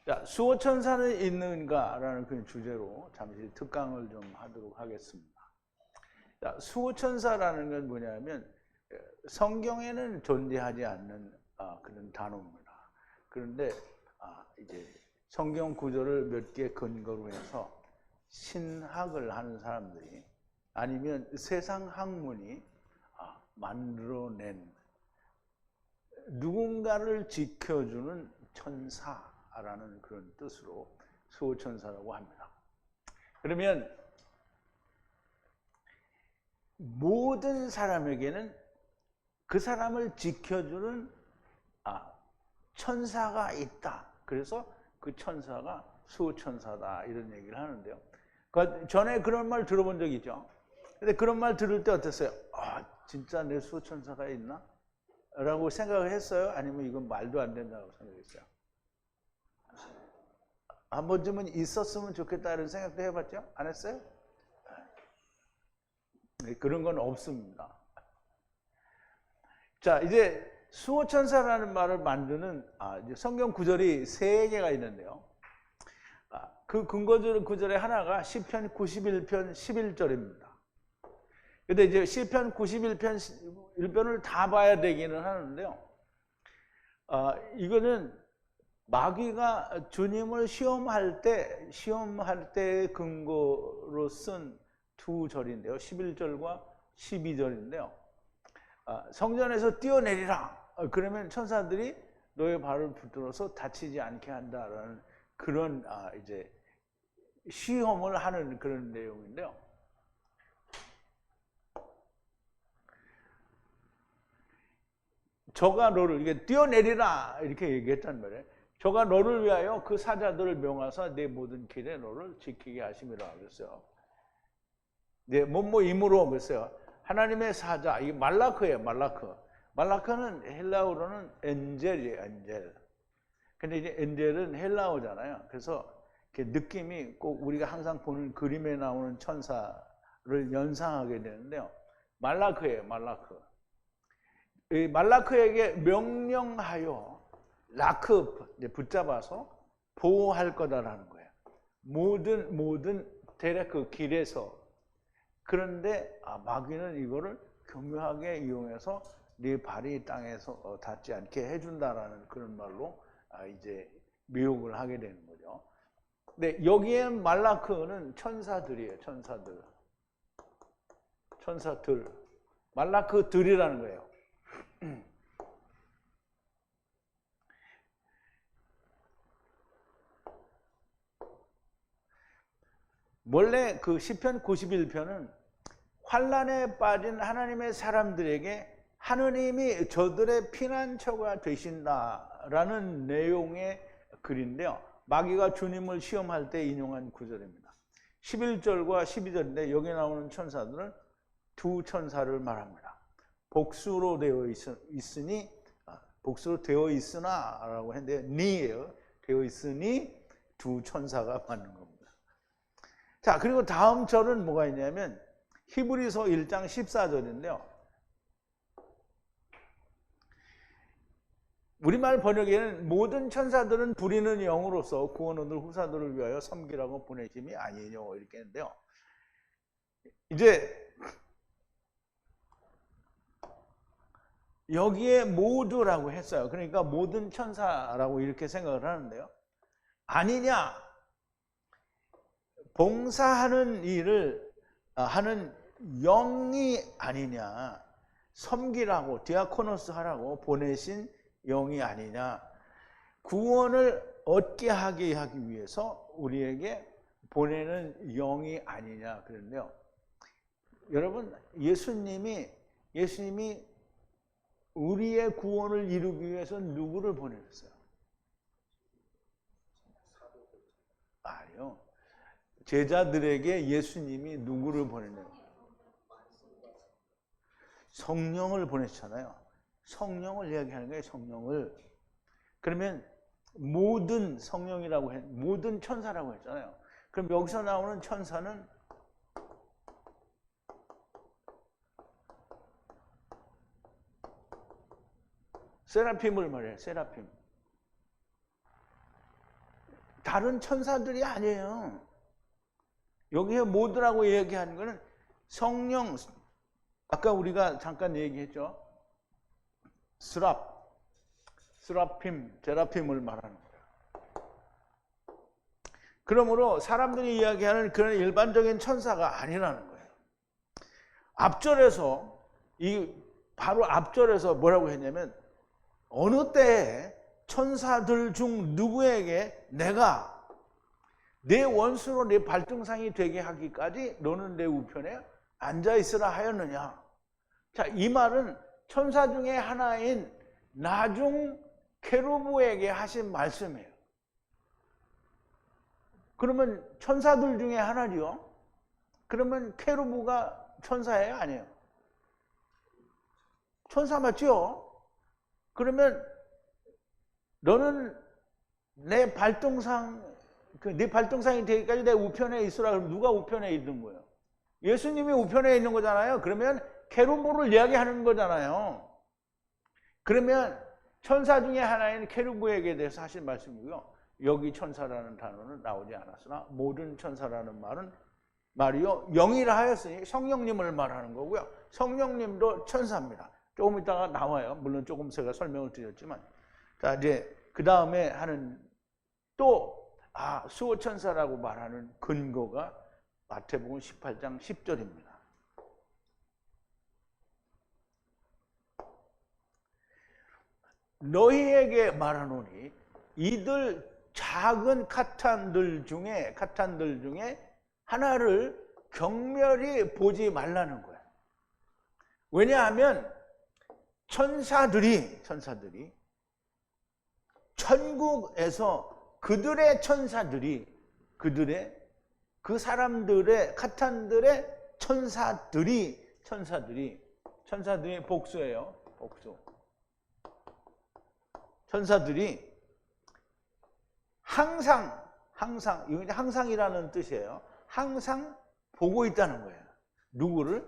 자, 수호천사는 있는가라는 그 주제로 잠시 특강을 좀 하도록 하겠습니다. 자, 수호천사라는 건 뭐냐면 성경에는 존재하지 않는 그런 단어입니다. 그런데 이제 성경 구절을 몇 개 근거로 해서 신학을 하는 사람들이 아니면 세상 학문이 만들어낸 누군가를 지켜주는 천사라는 그런 뜻으로 수호천사라고 합니다. 그러면 모든 사람에게는 그 사람을 지켜주는 천사가 있다. 그래서 그 천사가 수호천사다 이런 얘기를 하는데요. 전에 그런 말 들어본 적 있죠. 근데 그런 말 들을 때 어땠어요? 진짜 내 수호천사가 있나? 라고 생각을 했어요? 아니면 이건 말도 안 된다고 생각했어요? 한 번쯤은 있었으면 좋겠다 이런 생각도 해봤죠? 안 했어요? 그런 건 없습니다. 자, 이제 수호천사라는 말을 만드는 이제 성경 구절이 3개가 있는데요. 그 근거절 구절의 하나가 시편 91편 11절입니다. 근데 이제 시편 91편 1편을 다 봐야 되기는 하는데요. 이거는 마귀가 주님을 시험할 때 근거로 쓴 2절인데요. 11절과 12절인데요. 성전에서 뛰어내리라. 그러면 천사들이 너의 발을 붙들어서 다치지 않게 한다라는 그런 이제 시험을 하는 그런 내용인데요. 저가 너를 이게 뛰어내리라 이렇게 얘기했단 말이에요. 저가 너를 위하여 그 사자들을 명하사 내 모든 길에 너를 지키게 하심이라 그랬어요. 네, 뭐임으로 그랬어요. 하나님의 사자, 이 말라크예요, 말라크. 말라크는 헬라어로는 엔젤이에요, 엔젤. 근데 이제 엔젤은 헬라어잖아요. 그래서 이렇게 느낌이 꼭 우리가 항상 보는 그림에 나오는 천사를 연상하게 되는데요. 말라크예요, 말라크. 이 말라크에게 명령하여 라크 붙잡아서 보호할 거다라는 거예요. 모든 대략 그 길에서. 그런데 마귀는 이거를 교묘하게 이용해서 네 발이 땅에서 닿지 않게 해준다라는 그런 말로 이제 미혹을 하게 되는 거죠. 근데 여기에 말라크는 천사들이에요. 천사들. 말라크들이라는 거예요. 원래 그 시편 91편은 환난에 빠진 하나님의 사람들에게 하느님이 저들의 피난처가 되신다라는 내용의 글인데요. 마귀가 주님을 시험할 때 인용한 구절입니다. 11절과 12절인데 여기 나오는 천사들은 2 천사를 말합니다. 복수로 되어 있으니 복수로 되어 있으나라고 했는데 니예요. 되어 있으니 2 천사가 맞는 겁니다. 자, 그리고 다음 절은 뭐가 있냐면 히브리서 1장 14절인데요. 우리말 번역에는 모든 천사들은 부리는 영으로서 구원 얻을 후사들을 위하여 섬기라고 보내심이 아니뇨 이렇게 했는데요. 이제 여기에 모두라고 했어요. 그러니까 모든 천사라고 이렇게 생각을 하는데요. 아니냐? 봉사하는 일을 하는 영이 아니냐? 섬기라고 디아코노스 하라고 보내신 영이 아니냐? 구원을 얻게 하기 위해서 우리에게 보내는 영이 아니냐 그런데요. 여러분, 예수님이 우리의 구원을 이루기 위해서 누구를 보내셨어요? 아니요. 제자들에게 예수님이 누구를 보내냐고. 성령을 보내셨잖아요. 성령을 이야기하는 거예요, 성령을. 그러면 모든 성령이라고 모든 천사라고 했잖아요. 그럼 여기서 나오는 천사는 세라핌을 말해요, 세라핌. 다른 천사들이 아니에요. 여기에 모두라고 얘기하는 것은 성령, 아까 우리가 잠깐 얘기했죠. 스라핌, 제라핌을 말하는 거예요. 그러므로 사람들이 이야기하는 그런 일반적인 천사가 아니라는 거예요. 앞절에서 바로 앞절에서 뭐라고 했냐면 어느 때에 천사들 중 누구에게 내가 내 원수로 내 발등상이 되게 하기까지 너는 내 우편에 앉아있으라 하였느냐. 자, 이 말은 천사 중에 하나인 나중 케루브에게 하신 말씀이에요. 그러면 천사들 중에 하나죠. 그러면 케루브가 천사예요? 아니에요? 천사 맞죠? 그러면 너는 내 발등상, 네 발등상이 되기까지 내 우편에 있으라. 그럼 누가 우편에 있는 거예요? 예수님이 우편에 있는 거잖아요. 그러면 케루브를 이야기하는 거잖아요. 그러면 천사 중에 하나인 케루브에게 대해서 하신 말씀이고요. 여기 천사라는 단어는 나오지 않았으나 모든 천사라는 말이요 영이라 하였으니 성령님을 말하는 거고요. 성령님도 천사입니다. 조금 있다가 나와요. 물론 조금 제가 설명을 드렸지만, 자 이제 그 다음에 하는 수호천사라고 말하는 근거가 마태복음 18장 10절입니다. 너희에게 말하노니 이들 작은 카탄들 중에 하나를 경멸히 보지 말라는 거예요. 왜냐하면 천사들이 천국에서 그들의 천사들이 그 사람들의 카탄들의 천사들이 복수예요. 복수. 천사들이 항상이라는 뜻이에요. 항상 보고 있다는 거예요. 누구를?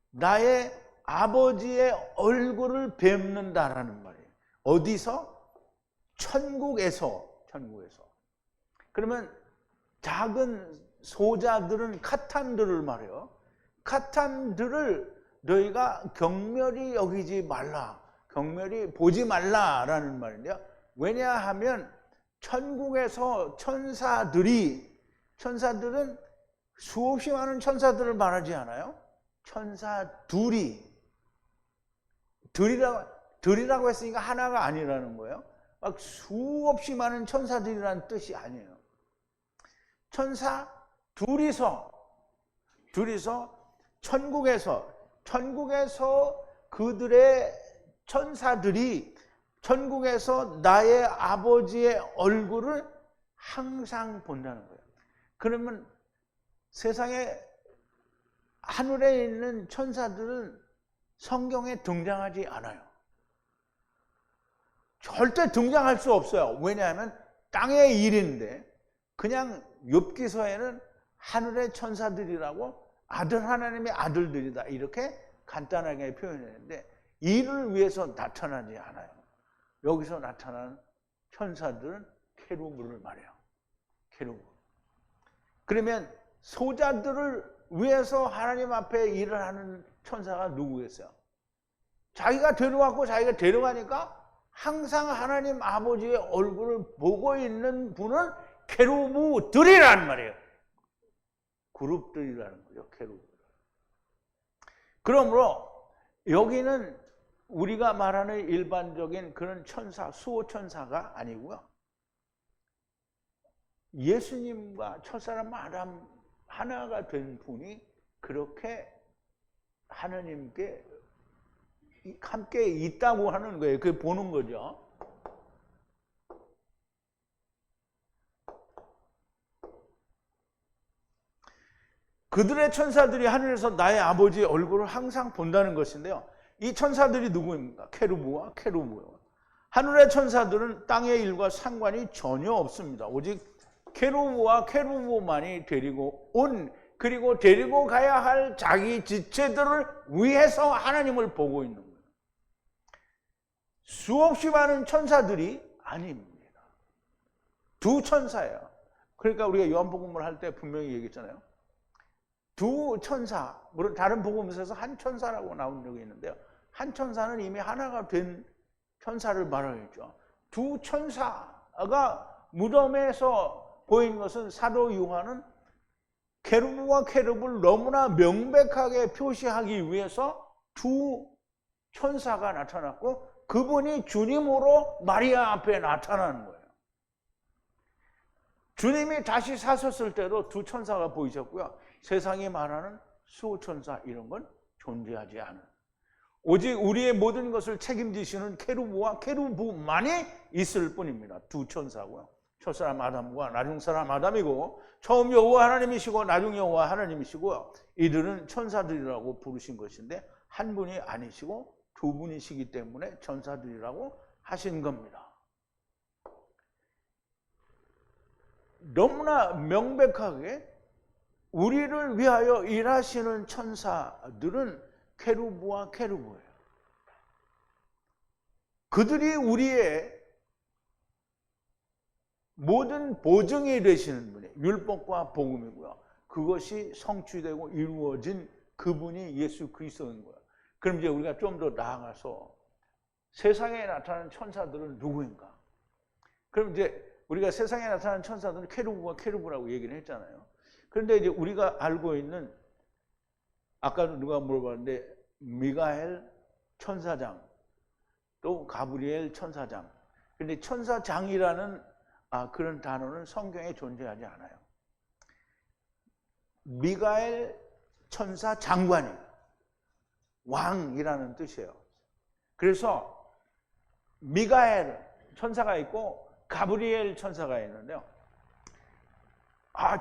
나의 아버지의 얼굴을 뵙는다라는 말이에요. 어디서? 천국에서. 그러면 작은 소자들은 카탄들을 말해요. 카탄들을 너희가 경멸히 여기지 말라, 경멸히 보지 말라라는 말인데요. 왜냐하면 천국에서 천사들은 수없이 많은 천사들을 말하지 않아요? 들이라고 했으니까 하나가 아니라는 거예요. 막 수없이 많은 천사들이라는 뜻이 아니에요. 천사 둘이서 천국에서 그들의 천사들이 천국에서 나의 아버지의 얼굴을 항상 본다는 거예요. 그러면 세상에 하늘에 있는 천사들은 성경에 등장하지 않아요. 절대 등장할 수 없어요. 왜냐하면 땅의 일인데, 그냥 욥기서에는 하늘의 천사들이라고 아들 하나님의 아들들이다 이렇게 간단하게 표현했는데 이를 위해서 나타나지 않아요. 여기서 나타나는 천사들은 케루브를 말해요. 케루브. 그러면 소자들을 위해서 하나님 앞에 일을 하는 천사가 누구겠어요? 자기가 데려가니까 항상 하나님 아버지의 얼굴을 보고 있는 분은 케루브들이라는 말이에요. 그룹들이라는 거죠. 케루브. 그러므로 여기는 우리가 말하는 일반적인 그런 천사, 수호천사가 아니고요. 예수님과 첫사람 아담 하나가 된 분이 그렇게 하나님께 함께 있다고 하는 거예요. 그게 보는 거죠. 그들의 천사들이 하늘에서 나의 아버지의 얼굴을 항상 본다는 것인데요. 이 천사들이 누구입니까? 케루브와 케루브요. 하늘의 천사들은 땅의 일과 상관이 전혀 없습니다. 오직 케루브와 케루브만이 그리고 데리고 가야 할 자기 지체들을 위해서 하나님을 보고 있는 거예요. 수없이 많은 천사들이 아닙니다. 두 천사예요. 그러니까 우리가 요한복음을 할 때 분명히 얘기했잖아요. 두 천사, 물론 다른 복음서에서 한 천사라고 나온 적이 있는데요. 한 천사는 이미 하나가 된 천사를 말하겠죠. 두 천사가 무덤에서 보인 것은 사도 요한은 케루브와 케룹을 너무나 명백하게 표시하기 위해서 두 천사가 나타났고 그분이 주님으로 마리아 앞에 나타나는 거예요. 주님이 다시 사셨을 때도 두 천사가 보이셨고요. 세상이 말하는 수호천사 이런 건 존재하지 않은, 오직 우리의 모든 것을 책임지시는 케루브와 케루브만이 있을 뿐입니다. 두 천사고요. 첫사람 아담과 나중 사람 아담이고 처음 여호와 하나님이시고 나중 여호와 하나님이시고요. 이들은 천사들이라고 부르신 것인데 한 분이 아니시고 두 분이시기 때문에 천사들이라고 하신 겁니다. 너무나 명백하게 우리를 위하여 일하시는 천사들은 케루브와 케루브예요. 그들이 우리의 모든 보증이 되시는 분이 율법과 복음이고요. 그것이 성취되고 이루어진 그분이 예수 그리스도인 거예요. 그럼 이제 우리가 좀 더 나아가서 세상에 나타나는 천사들은 누구인가? 그럼 이제 우리가 세상에 나타나는 천사들은 케루브와 케루브라고 얘기를 했잖아요. 그런데 이제 우리가 알고 있는, 아까도 누가 물어봤는데 미가엘 천사장, 또 가브리엘 천사장. 그런데 천사장이라는 그런 단어는 성경에 존재하지 않아요. 미가엘 천사 장관이 왕이라는 뜻이에요. 그래서 미가엘 천사가 있고 가브리엘 천사가 있는데요.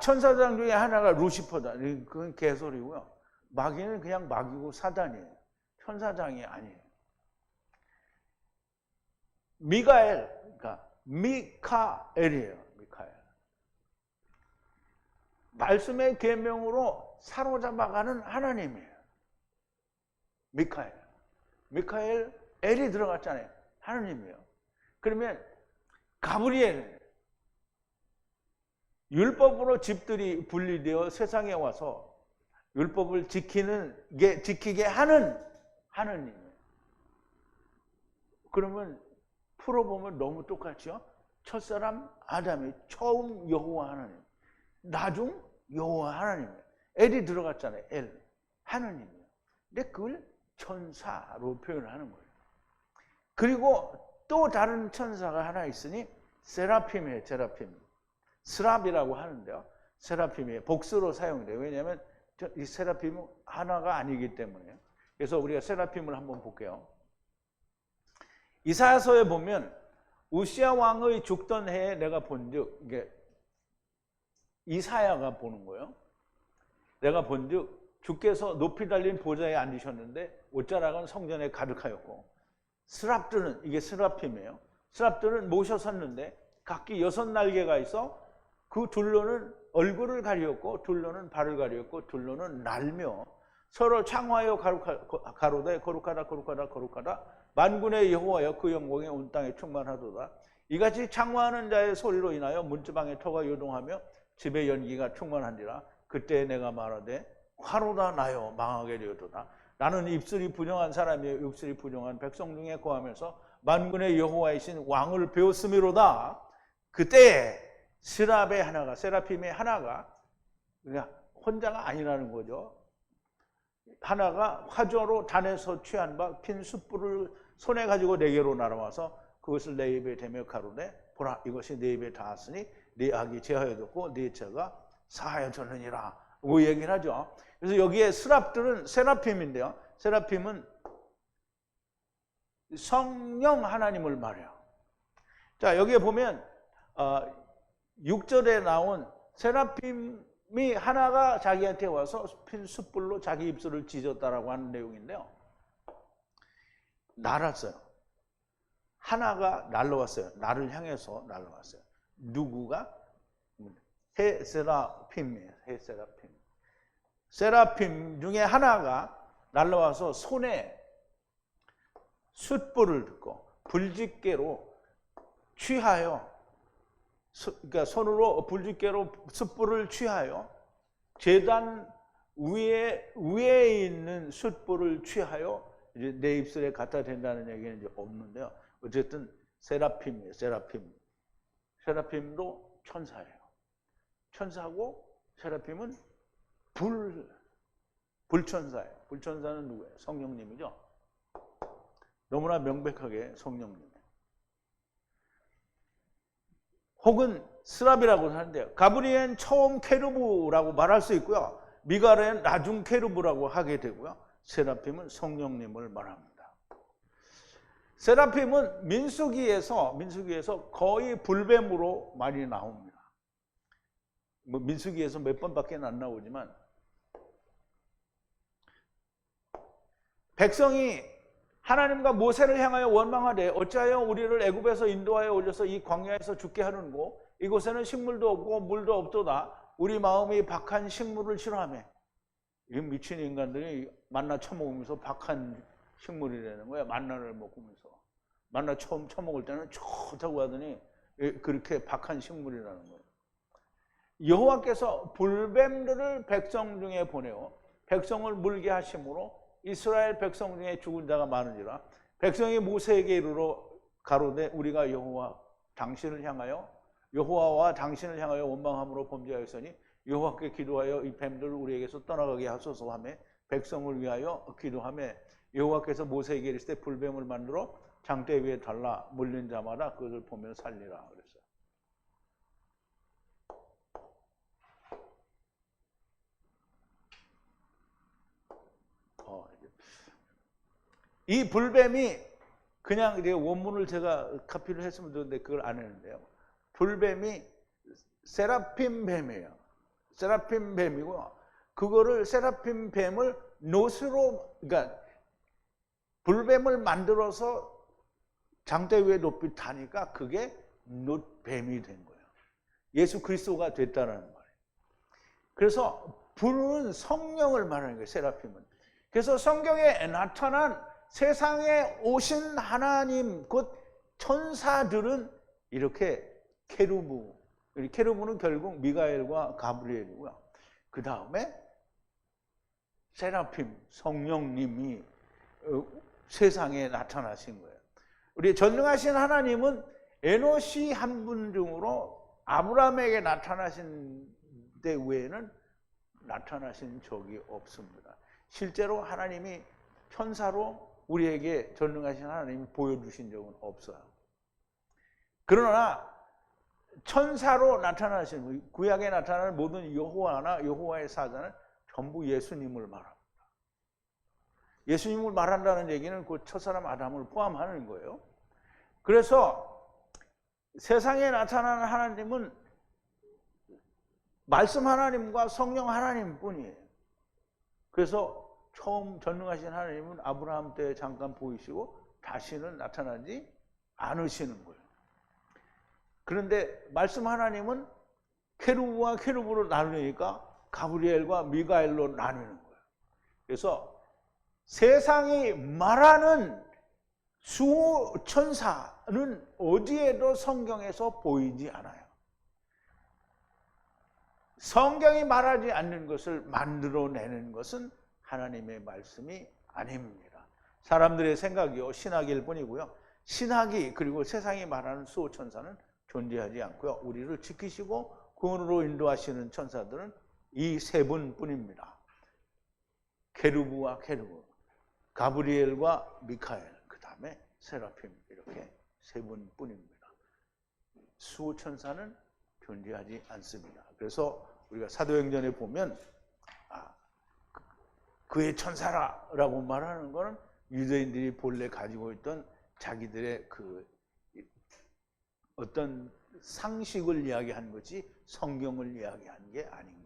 천사장 중에 하나가 루시퍼다. 그건 개소리고요. 마귀는 그냥 마귀고 사단이에요. 천사장이 아니에요. 미가엘, 그러니까 미카엘이에요. 미카엘. 말씀의 계명으로 사로잡아가는 하나님이에요. 미카엘. 미카엘, 엘이 들어갔잖아요. 하나님이에요. 그러면 가브리엘, 율법으로 집들이 분리되어 세상에 와서 율법을 지키게 하는 하느님이에요. 그러면 풀어보면 너무 똑같죠? 첫사람 아담이 처음 여호와 하나님, 나중 여호와 하나님이에요. 엘이 들어갔잖아요. 엘, 하느님이에요. 근데 그걸 천사로 표현하는 거예요. 그리고 또 다른 천사가 하나 있으니 세라핌이에요. 세라핌. 스랍이라고 하는데요. 세라핌이 복수로 사용돼요. 왜냐하면 이 세라핌은 하나가 아니기 때문에요. 그래서 우리가 세라핌을 한번 볼게요. 이사야서에 보면 우시야 왕의 죽던 해에 내가 본즉, 이게 이사야가 보는 거예요. 내가 본즉 주께서 높이 달린 보좌에 앉으셨는데 옷자락은 성전에 가득하였고 스랍들은, 이게 스랍힘이에요. 스랍들은 모셔 섰는데 각기 6날개가 있어 그 둘로는 얼굴을 가리었고 둘로는 발을 가리었고 둘로는 날며 서로 창화하여 가로되 거룩하다 거룩하다 거룩하다 만군의 여호와여 그 영광이 온 땅에 충만하도다. 이같이 창화하는 자의 소리로 인하여 문지방의 터가 요동하며 집의 연기가 충만한지라. 그때 내가 말하되 화로다 나여 망하게 되었도다. 나는 입술이 부정한 사람이요 입술이 부정한 백성 중에 거하면서 만군의 여호와이신 왕을 배웠음이로다. 그때 스랍의 하나가, 세라핌의 하나가, 그러니까 혼자가 아니라는 거죠. 하나가 화조로 단에서 취한 바 핀 숯불을 손에 가지고 내게로 날아와서 그것을 내 입에 대며 가로되 보라 이것이 내 입에 닿았으니 네 악이 제하여졌고 네 죄가 사하여졌느니라. 그 얘기를 하죠. 그래서 여기에 스랍들은 세라핌인데요. 세라핌은 성령 하나님을 말해요. 자, 여기에 보면 6절에 나온 세라핌이 하나가 자기한테 와서 핀 숯불로 자기 입술을 찢었다라고 하는 내용인데요. 날았어요. 하나가 날라왔어요. 나를 향해서 날라왔어요. 누구가? 헤세라핌이에요. 헤세라핌. 세라핌 중에 하나가 날라와서 손에 숯불을 듣고 불집게로 취하여 그러니까 손으로 불집게로 숯불을 취하여 제단 위에 있는 숯불을 취하여 이제 내 입술에 갖다 댄다는 얘기는 이제 없는데요. 어쨌든 세라핌이에요. 세라핌도 천사예요. 천사고 세라핌은 불천사예요. 불천사는 누구예요? 성령님이죠. 너무나 명백하게 성령님. 혹은 스랍이라고 하는데요. 가브리엘은 처음 케루브라고 말할 수 있고요. 미가엘은 나중 케루브라고 하게 되고요. 세라핌은 성령님을 말합니다. 세라핌은 민수기에서 거의 불뱀으로 많이 나옵니다. 뭐 민수기에서 몇 번밖에 안 나오지만 백성이 하나님과 모세를 향하여 원망하되 어찌하여 우리를 애굽에서 인도하여 올려서 이 광야에서 죽게 하는고 이곳에는 식물도 없고 물도 없도다. 우리 마음이 박한 식물을 싫어하며. 이 미친 인간들이 만나 처먹으면서 박한 식물이라는 거야. 만나를 먹으면서. 만나 처음 처먹을 때는 좋다고 하더니 그렇게 박한 식물이라는 거예요. 여호와께서 불뱀들을 백성 중에 보내어 백성을 물게 하심으로 이스라엘 백성 중에 죽은 자가 많으니라. 백성이 모세에게 이르러 가로되 우리가 여호와와 당신을 향하여 원망함으로 범죄하였으니 여호와께 기도하여 이 뱀들을 우리에게서 떠나가게 하소서 하며 백성을 위하여 기도하며 여호와께서 모세에게 이르시되 불뱀을 만들어 장대 위에 달라 물린 자마다 그것을 보며 살리라 그랬어요. 이 불뱀이 그냥 이제 원문을 제가 카피를 했으면 좋은데 그걸 안 했는데요. 불뱀이 세라핌 뱀이에요. 세라핌 뱀이고 그거를 세라핌 뱀을 놋으로 그러니까 불뱀을 만들어서 장대 위에 높이 타니까 그게 놋뱀이 된 거예요. 예수 그리스도가 됐다는 말이에요. 그래서 불은 성령을 말하는 거예요. 세라핌은. 그래서 성경에 나타난 세상에 오신 하나님 곧 천사들은 이렇게 케루브는 결국 미가엘과 가브리엘이고요. 그 다음에 세라핌 성령님이 세상에 나타나신 거예요. 우리 전능하신 하나님은 에노시 한 분 중으로 아브라함에게 나타나신 데 외에는 나타나신 적이 없습니다. 실제로 하나님이 천사로 우리에게 전능하신 하나님이 보여주신 적은 없어요. 그러나 천사로 나타나신 구약에 나타나는 모든 여호와나 여호와의 사자는 전부 예수님을 말합니다. 예수님을 말한다는 얘기는 그 첫사람 아담을 포함하는 거예요. 그래서 세상에 나타나는 하나님은 말씀 하나님과 성령 하나님뿐이에요. 그래서 처음 전능하신 하나님은 아브라함 때 잠깐 보이시고 다시는 나타나지 않으시는 거예요. 그런데 말씀 하나님은 케루브와 케루브로 나누니까 가브리엘과 미가엘로 나누는 거예요. 그래서 세상이 말하는 수호 천사는 어디에도 성경에서 보이지 않아요. 성경이 말하지 않는 것을 만들어내는 것은 하나님의 말씀이 아닙니다. 사람들의 생각이요 신학일 뿐이고요. 신학이 그리고 세상이 말하는 수호 천사는 존재하지 않고요. 우리를 지키시고 구원으로 인도하시는 천사들은 이 세 분뿐입니다. 케루브와 케루브, 가브리엘과 미카엘, 그 다음에 세라핌 이렇게 세 분뿐입니다. 수호 천사는 존재하지 않습니다. 그래서 우리가 사도행전에 보면 그의 천사라고 말하는 것은 유대인들이 본래 가지고 있던 자기들의 그 어떤 상식을 이야기한 것이 성경을 이야기한 게 아닌가.